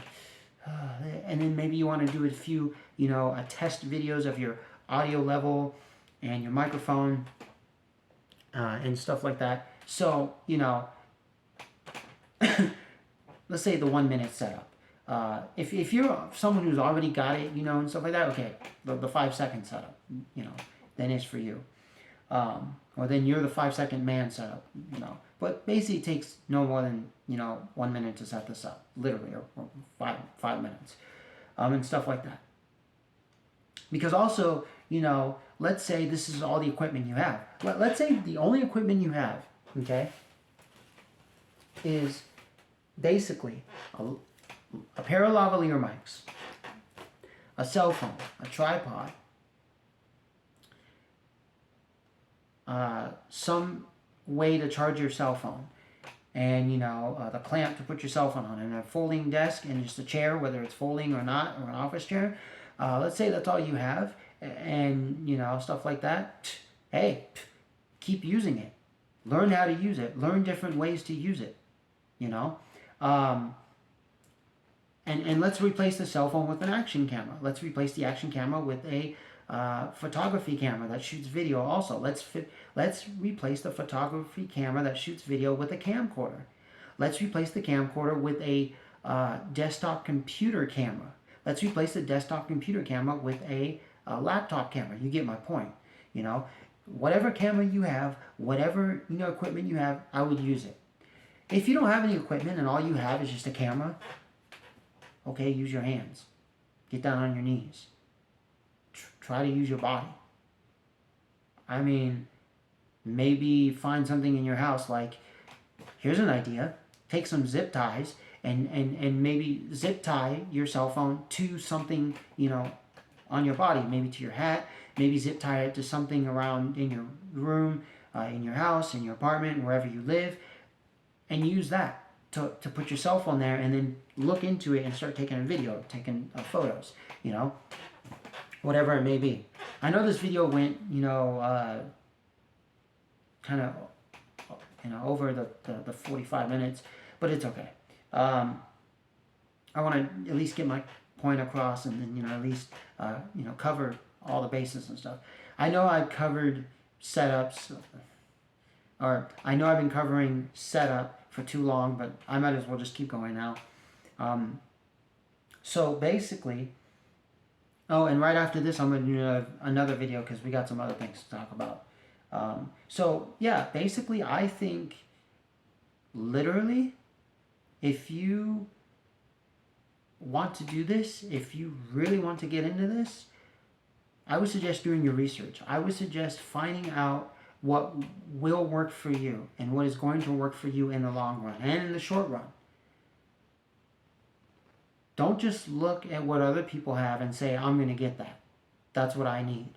and then maybe you want to do a few, you know, test videos of your audio level and your microphone and stuff like that. So, you know, let's say the 1 minute setup. If you're someone who's already got it, you know, and stuff like that, okay, the 5 second setup, you know, then is for you. Or then you're the 5 second man setup, you know. But basically it takes no more than, you know, 1 minute to set this up, literally, or 5 minutes, and stuff like that. Because also, you know, let's say this is all the equipment you have. Let's say the only equipment you have, okay, is basically a pair of lavalier mics, a cell phone, a tripod, some way to charge your cell phone, and, you know, the clamp to put your cell phone on, and a folding desk, and just a chair, whether it's folding or not, or an office chair. Let's say that's all you have, and, you know, stuff like that. Hey, keep using it. Learn how to use it. Learn different ways to use it, you know. And let's replace the cell phone with an action camera. Let's replace the action camera with a photography camera that shoots video also. Let's replace the photography camera that shoots video with a camcorder. Let's replace the camcorder with a desktop computer camera. Let's replace the desktop computer camera with a laptop camera. You get my point. You know, whatever camera you have, whatever, you know, equipment you have, I would use it. If you don't have any equipment and all you have is just a camera, okay, use your hands. Get down on your knees. Try to use your body. I mean, maybe find something in your house, like, here's an idea. Take some zip ties and maybe zip tie your cell phone to something, you know, on your body. Maybe to your hat. Maybe zip tie it to something around in your room, in your house, in your apartment, wherever you live. And use that to put your cell phone there, and then look into it and start taking a video, taking photos, you know, whatever it may be. I know this video went, you know, kind of, you know, over the 45 minutes, but it's okay. I want to at least get my point across, and then, you know, at least, you know, cover all the bases and stuff. I know I've covered setups, or I know I've been covering setup for too long, but I might as well just keep going now. So basically, oh, and right after this, I'm going to do another video because we got some other things to talk about. So yeah, basically, I think literally, if you want to do this, if you really want to get into this, I would suggest doing your research. I would suggest finding out what will work for you and what is going to work for you in the long run and in the short run. Don't just look at what other people have and say, I'm going to get that. That's what I need.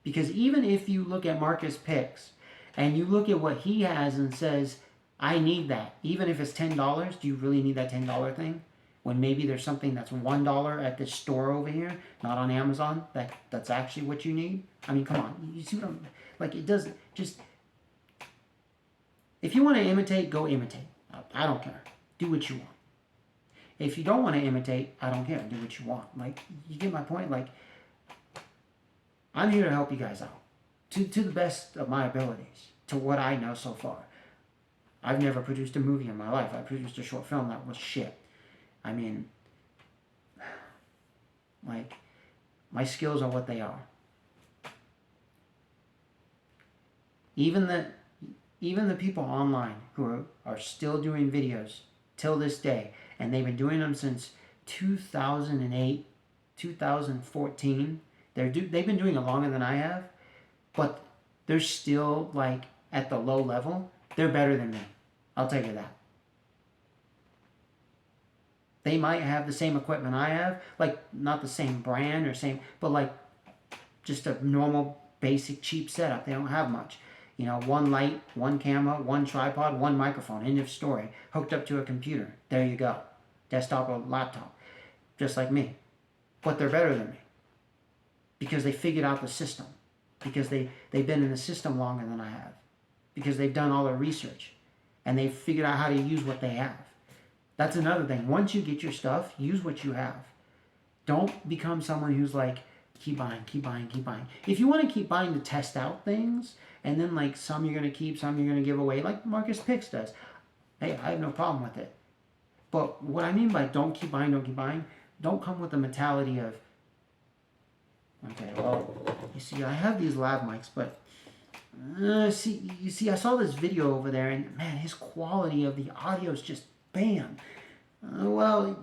Because even if you look at Marcus Picks and you look at what he has and says, I need that, even if it's $10, do you really need that $10 thing? When maybe there's something that's $1 at this store over here, not on Amazon, that's actually what you need? I mean, come on. You see what I'm... Like, it doesn't just... If you want to imitate, go imitate. I don't care. Do what you want. If you don't want to imitate, I don't care. Do what you want. Like, you get my point? Like, I'm here to help you guys out. To the best of my abilities. To what I know so far. I've never produced a movie in my life. I produced a short film that was shit. I mean... Like, my skills are what they are. Even the people online who are still doing videos till this day, and they've been doing them since 2008, 2014. They've been doing it longer than I have, but they're still, like, at the low level. They're better than me. I'll tell you that. They might have the same equipment I have, like, not the same brand or same, but like just a normal, basic, cheap setup. They don't have much. You know, one light, one camera, one tripod, one microphone. End of story. Hooked up to a computer. There you go. Desktop or laptop. Just like me. But they're better than me. Because they figured out the system. Because they've been in the system longer than I have. Because they've done all their research. And they've figured out how to use what they have. That's another thing. Once you get your stuff, use what you have. Don't become someone who's like, keep buying, keep buying, keep buying. If you want to keep buying to test out things, and then like some you're going to keep, some you're going to give away, like Marcus Picks does, hey, I have no problem with it. But what I mean by don't keep buying, don't come with the mentality of, okay, well, you see, I have these lav mics, but you see, I saw this video over there, and man, his quality of the audio is just bam. Well,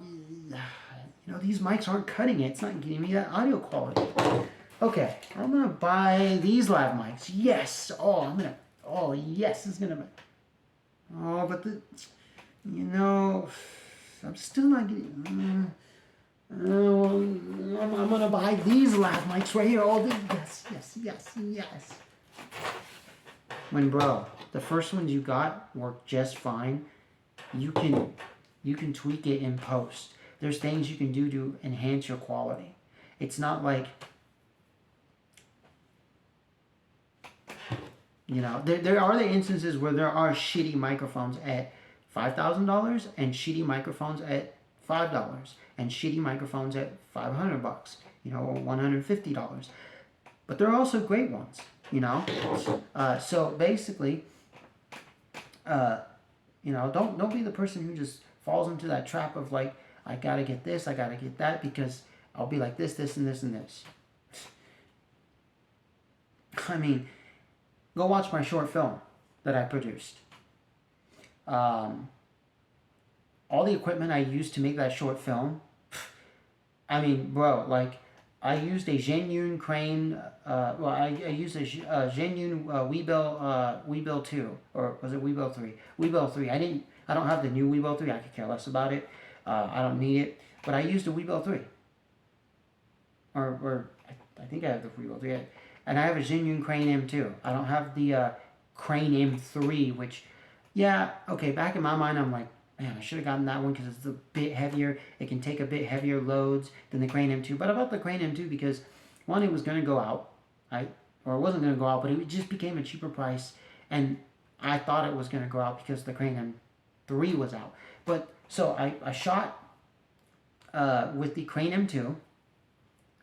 these mics aren't cutting it. It's not getting me that audio quality. Okay, I'm gonna buy these lav mics. Yes. Oh, yes, it's gonna. Oh, but I'm still not getting. I'm gonna buy these lav mics right here. Oh, yes. When, bro, the first ones you got work just fine. You can tweak it in post. There's things you can do to enhance your quality. It's not like, there are the instances where there are shitty microphones at $5,000 and shitty microphones at $5 and shitty microphones at $500, or $150. But there are also great ones, So basically, don't be the person who just falls into that trap of like, I gotta get this, I gotta get that, because I'll be like this, and this, and this. I mean, go watch my short film that I produced. All the equipment I used to make that short film, I mean, bro, like, I used a Genuine crane, I used a Genuine Weebill 2, or was it Weebill 3? Weebill 3. I don't have the new Weebill 3, I could care less about it. I don't need it, but I used a Weebill 3. Or I think I have the Weebill 3. And I have a Genuine Crane M2. I don't have the Crane M3, which, back in my mind, I'm like, man, I should have gotten that one because it's a bit heavier. It can take a bit heavier loads than the Crane M2. But I bought the Crane M2 because, one, it was going to go out. Or it wasn't going to go out, but it just became a cheaper price. And I thought it was going to go out because the Crane M3 was out. But, so I shot with the Crane M2.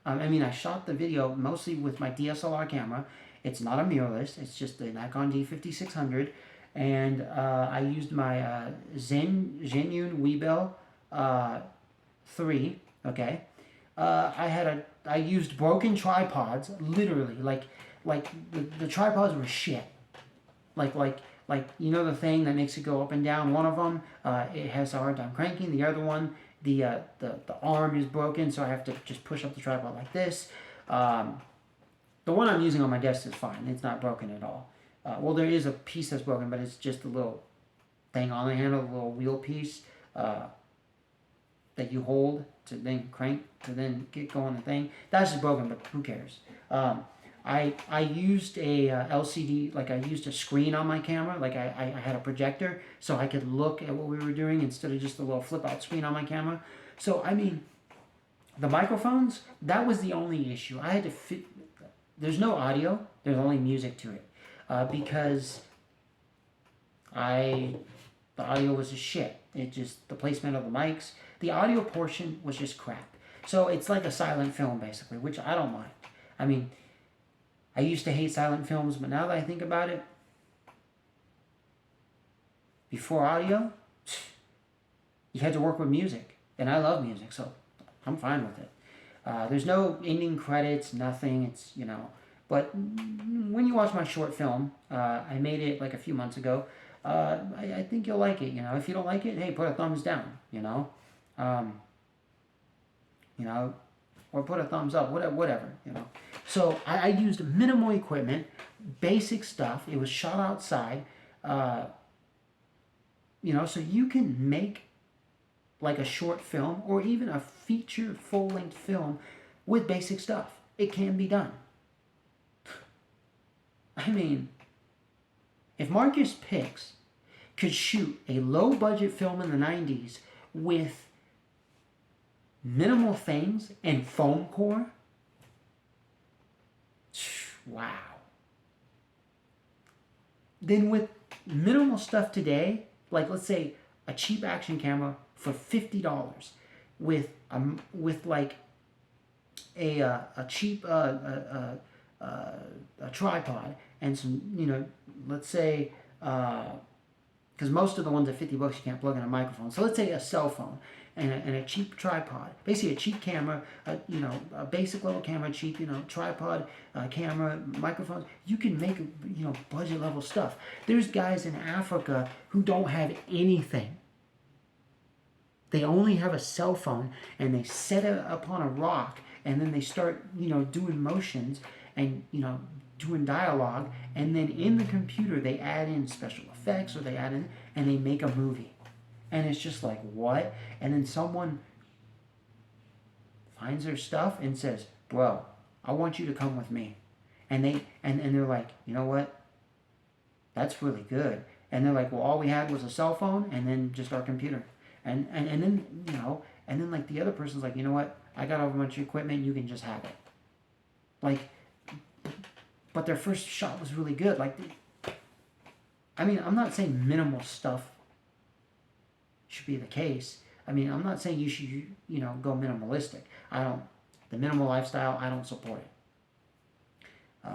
I shot the video mostly with my DSLR camera. It's not a mirrorless. It's just the Nikon D5600. And I used my Genuine Weebill 3. Okay. I used broken tripods, literally. Like the tripods were shit. Like the thing that makes it go up and down. One of them, it has a hard time cranking. The other one, the arm is broken, so I have to just push up the tripod like this. The one I'm using on my desk is fine. It's not broken at all. Well, there is a piece that's broken, but it's just a little thing on the handle, a little wheel piece that you hold to then crank to then get going the thing. That's just broken, but who cares? I used a LCD, like I used a screen on my camera, like I had a projector, so I could look at what we were doing instead of just a little flip-out screen on my camera. So, I mean, the microphones, that was the only issue. I had to fit, there's no audio, there's only music to it. Because the audio was just shit. It just, the placement of the mics, the audio portion was just crap. So it's like a silent film, basically, which I don't mind. I mean, I used to hate silent films, but now that I think about it, before audio, you had to work with music. And I love music, so I'm fine with it. There's no ending credits, nothing. It's, But when you watch my short film, I made it like a few months ago. I think you'll like it. If you don't like it, hey, put a thumbs down. Or put a thumbs up. Whatever. So I used minimal equipment, basic stuff. It was shot outside. So you can make like a short film or even a feature full-length film with basic stuff. It can be done. I mean, if Marcus Picks could shoot a low-budget film in the 90s with minimal things and foam core, wow. Then with minimal stuff today, like let's say a cheap action camera for $50 with like a cheap a tripod and some, let's say, because most of the ones at $50 you can't plug in a microphone. So let's say a cell phone and a cheap tripod, basically a cheap camera, a basic level camera, cheap, tripod, camera, microphones. You can make, budget level stuff. There's guys in Africa who don't have anything. They only have a cell phone and they set it upon a rock and then they start, doing motions and, doing dialogue, and then in the computer they add in special effects or they add in and they make a movie. And it's just like, what? And then someone finds their stuff and says, bro, I want you to come with me. And they're like, you know what? That's really good. And they're like, well, all we had was a cell phone and then just our computer. And then, and then like the other person's like, you know what? I got a bunch of equipment, you can just have it. Like, but their first shot was really good. Like, I'm not saying minimal stuff should be the case. I'm not saying you should, go minimalistic. The minimal lifestyle, I don't support it.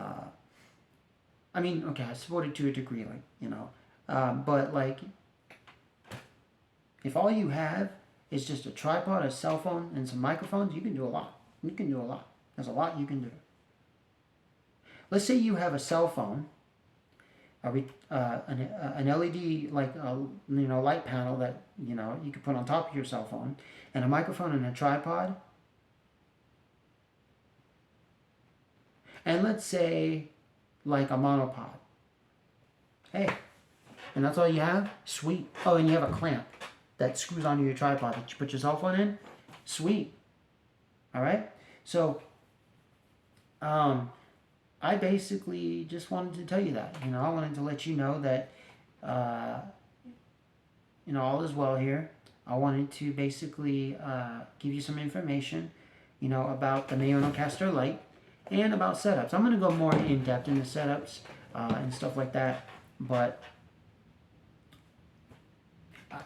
Okay, I support it to a degree, but like, if all you have is just a tripod, a cell phone, and some microphones, you can do a lot. You can do a lot. There's a lot you can do. Let's say you have a cell phone, an LED light panel that you could put on top of your cell phone, and a microphone and a tripod. And let's say like a monopod. Hey, and that's all you have? Sweet. Oh, and you have a clamp that screws onto your tripod that you put your cell phone in. Sweet. All right. So, I basically just wanted to tell you that. I wanted to let you know that, all is well here. I wanted to basically give you some information, about the Maono caster light and about setups. I'm going to go more in depth into setups and stuff like that, but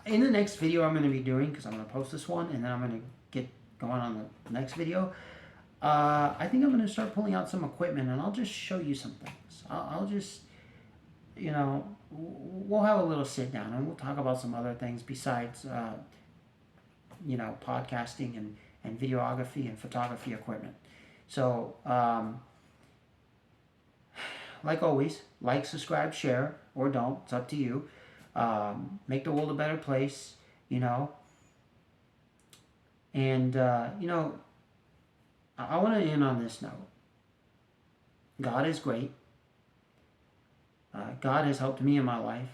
in the next video I'm going to be doing, because I'm going to post this one and then I'm going to get going on the next video, I think I'm going to start pulling out some equipment and I'll just show you some things. I'll just, we'll have a little sit down and we'll talk about some other things besides, podcasting and videography and photography equipment. So, like always, like, subscribe, share, or don't. It's up to you. Make the world a better place, And, I want to end on this note. God is great. God has helped me in my life.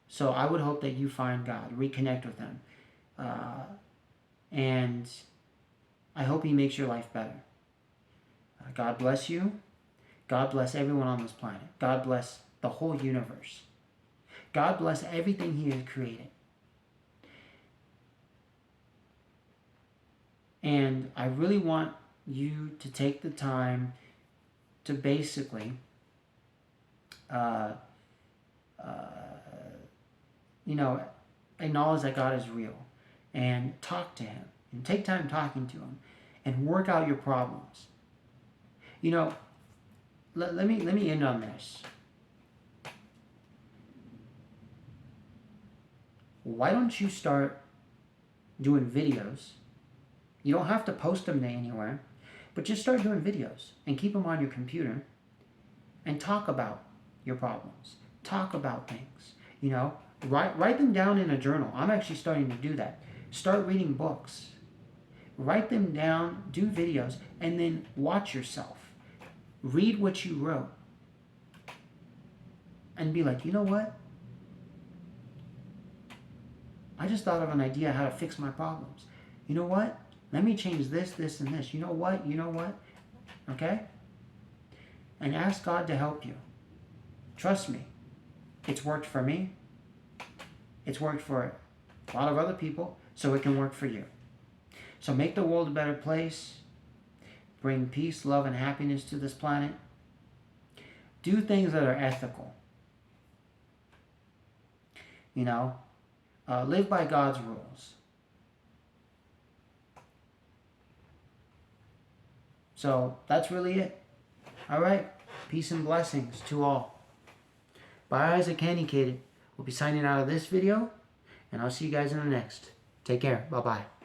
So I would hope that you find God, reconnect with Him. And I hope He makes your life better. God bless you. God bless everyone on this planet. God bless the whole universe. God bless everything He has created. And I really want you to take the time to basically acknowledge that God is real and talk to Him and take time talking to Him and work out your problems. Let me end on this. Why don't you start doing videos? You don't have to post them anywhere, but just start doing videos and keep them on your computer and talk about your problems. Talk about things. Write them down in a journal. I'm actually starting to do that. Start reading books. Write them down, do videos, and then watch yourself. Read what you wrote. And be like, you know what? I just thought of an idea how to fix my problems. You know what? Let me change this, this, and this. You know what? Okay? And ask God to help you. Trust me. It's worked for me. It's worked for a lot of other people, so it can work for you. So make the world a better place. Bring peace, love, and happiness to this planet. Do things that are ethical. Live by God's rules. So that's really it. All right. Peace and blessings to all. By Isaac Handicated, we'll be signing out of this video, and I'll see you guys in the next. Take care. Bye-bye.